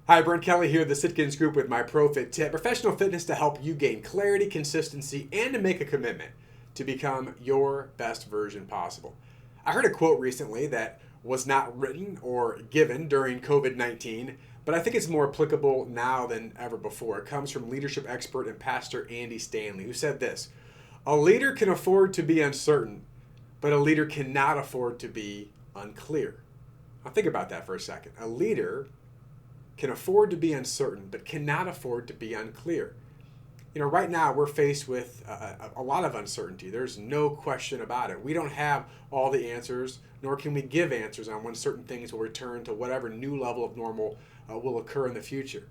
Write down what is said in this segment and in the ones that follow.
Hi, Brent Kelly here, the Sitkins Group with my Profit Tip. Professional fitness to help you gain clarity, consistency, and to make a commitment to become your best version possible. I heard a quote recently that was not written or given during COVID-19, but I think it's more applicable now than ever before. It comes from leadership expert and pastor Andy Stanley, who said this: "A leader can afford to be uncertain, but a leader cannot afford to be unclear." Now think about that for a second. A leader can afford to be uncertain, but cannot afford to be unclear. Right now we're faced with a lot of uncertainty. There's no question about it. We don't have all the answers, nor can we give answers on when certain things will return to whatever new level of normal will occur in the future.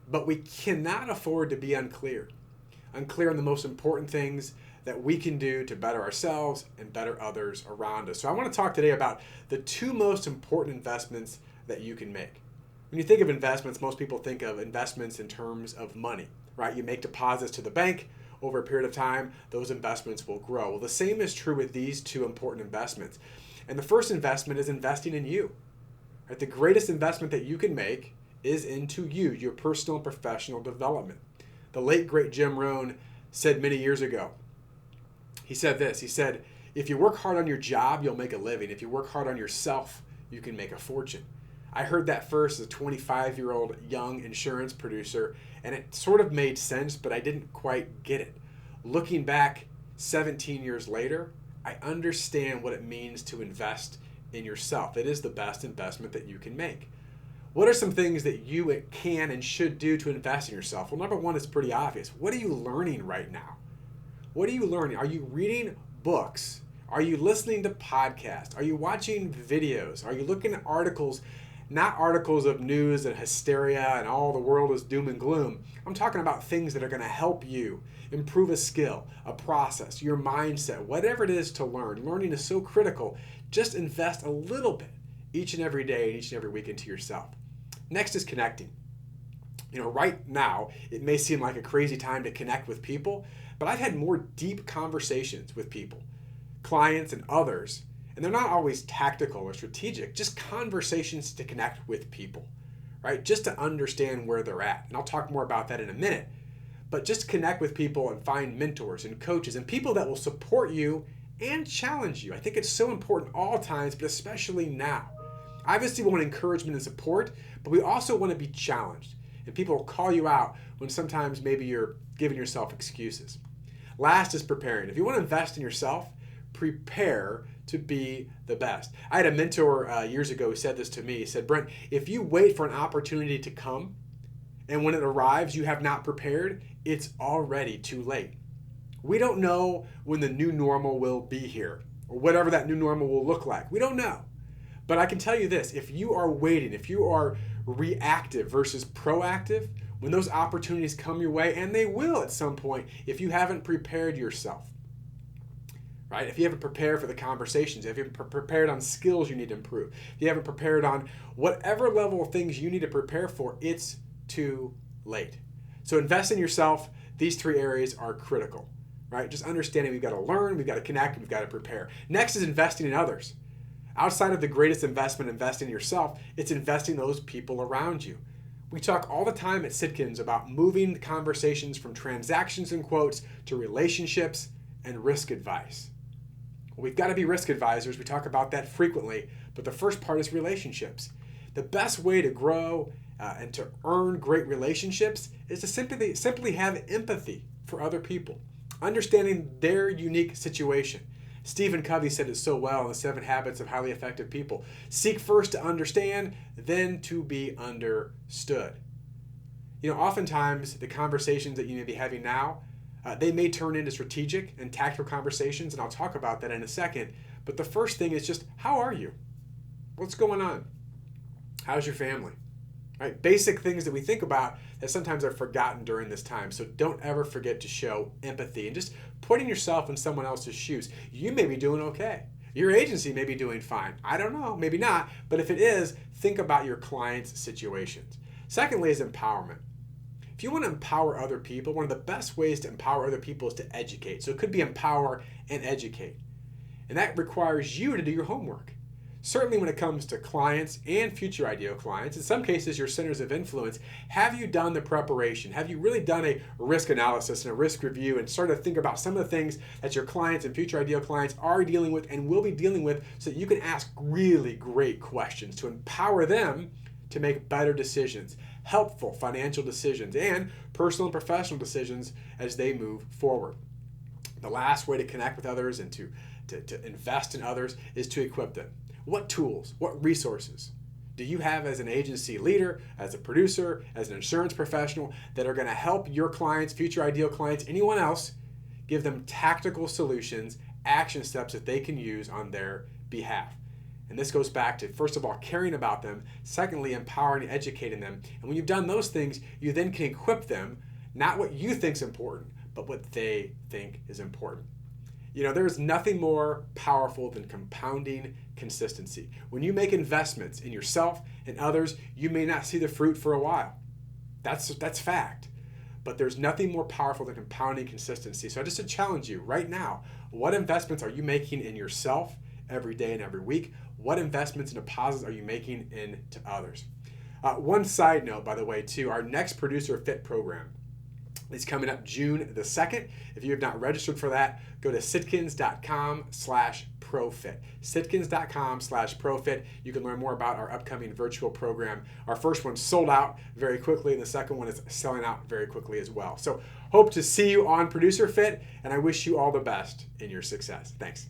But we cannot afford to be unclear. Unclear on the most important things that we can do to better ourselves and better others around us. So I want to talk today about the two most important investments that you can make. When you think of investments, most people think of investments in terms of money, right? You make deposits to the bank. Over a period of time, those investments will grow. Well, the same is true with these two important investments. And the first investment is investing in you. Right? The greatest investment that you can make is into you, your personal and professional development. The late, great Jim Rohn said many years ago, he said this, he said, "If you work hard on your job, you'll make a living. If you work hard on yourself, you can make a fortune." I heard that first as a 25-year-old young insurance producer, and it sort of made sense, but I didn't quite get it. Looking back 17 years later, I understand what it means to invest in yourself. It is the best investment that you can make. What are some things that you can and should do to invest in yourself? Well, number one is pretty obvious. What are you learning right now? What are you learning? Are you reading books? Are you listening to podcasts? Are you watching videos? Are you looking at articles? Not articles of news and hysteria and all the world is doom and gloom. I'm talking about things that are going to help you improve a skill, a process, your mindset, whatever it is to learn. Learning is so critical. Just invest a little bit each and every day and each and every week into yourself. Next is connecting. Right now, it may seem like a crazy time to connect with people, but I've had more deep conversations with people, clients and others. And they're not always tactical or strategic, just conversations to connect with people, right? Just to understand where they're at. And I'll talk more about that in a minute. But just connect with people and find mentors and coaches and people that will support you and challenge you. I think it's so important all times, but especially now. Obviously, we want encouragement and support, but we also want to be challenged. And people will call you out when sometimes maybe you're giving yourself excuses. Last is preparing. If you want to invest in yourself, prepare to be the best. I had a mentor years ago who said this to me. He said, "Brent, if you wait for an opportunity to come and when it arrives you have not prepared, it's already too late." We don't know when the new normal will be here or whatever that new normal will look like. We don't know. But I can tell you this, if you are waiting, if you are reactive versus proactive, when those opportunities come your way, and they will at some point, if you haven't prepared yourself, right? If you haven't prepared for the conversations, if you haven't prepared on skills you need to improve, if you haven't prepared on whatever level of things you need to prepare for, it's too late. So invest in yourself. These three areas are critical, right? Just understanding we've got to learn, we've got to connect, we've got to prepare. Next is investing in others. Outside of the greatest investment, investing in yourself, it's investing in those people around you. We talk all the time at Sitkins about moving the conversations from transactions and quotes to relationships and risk advice. We've got to be risk advisors. We talk about that frequently, but the first part is relationships. The best way to grow and to earn great relationships is to simply have empathy for other people, understanding their unique situation. Stephen Covey said it so well in the 7 Habits of Highly Effective People. Seek first to understand, then to be understood. Oftentimes the conversations that you may be having now, they may turn into strategic and tactical conversations, and I'll talk about that in a second. But the first thing is just, how are you? What's going on? How's your family? Right? Basic things that we think about that sometimes are forgotten during this time. So don't ever forget to show empathy and just putting yourself in someone else's shoes. You may be doing okay. Your agency may be doing fine. I don't know, maybe not. But if it is, think about your clients' situations. Secondly is empowerment. If you want to empower other people, one of the best ways to empower other people is to educate. So it could be empower and educate. And that requires you to do your homework. Certainly when it comes to clients and future ideal clients, in some cases your centers of influence, have you done the preparation? Have you really done a risk analysis and a risk review and started to think about some of the things that your clients and future ideal clients are dealing with and will be dealing with, so that you can ask really great questions to empower them to make better decisions, helpful financial decisions, and personal and professional decisions as they move forward. The last way to connect with others and to invest in others is to equip them. What tools, what resources do you have as an agency leader, as a producer, as an insurance professional that are going to help your clients, future ideal clients, anyone else, give them tactical solutions, action steps that they can use on their behalf? And this goes back to, first of all, caring about them, secondly, empowering and educating them. And when you've done those things, you then can equip them, not what you think is important, but what they think is important. You know, there's nothing more powerful than compounding consistency. When you make investments in yourself and others, you may not see the fruit for a while. That's fact. But there's nothing more powerful than compounding consistency. So I just to challenge you right now, what investments are you making in yourself every day and every week? What investments and deposits are you making into others? One side note, by the way, too, our next Producer Fit program is coming up June the 2nd. If you have not registered for that, go to sitkins.com/profit. Sitkins.com/profit. You can learn more about our upcoming virtual program. Our first one sold out very quickly, and the second one is selling out very quickly as well. So hope to see you on Producer Fit, and I wish you all the best in your success. Thanks.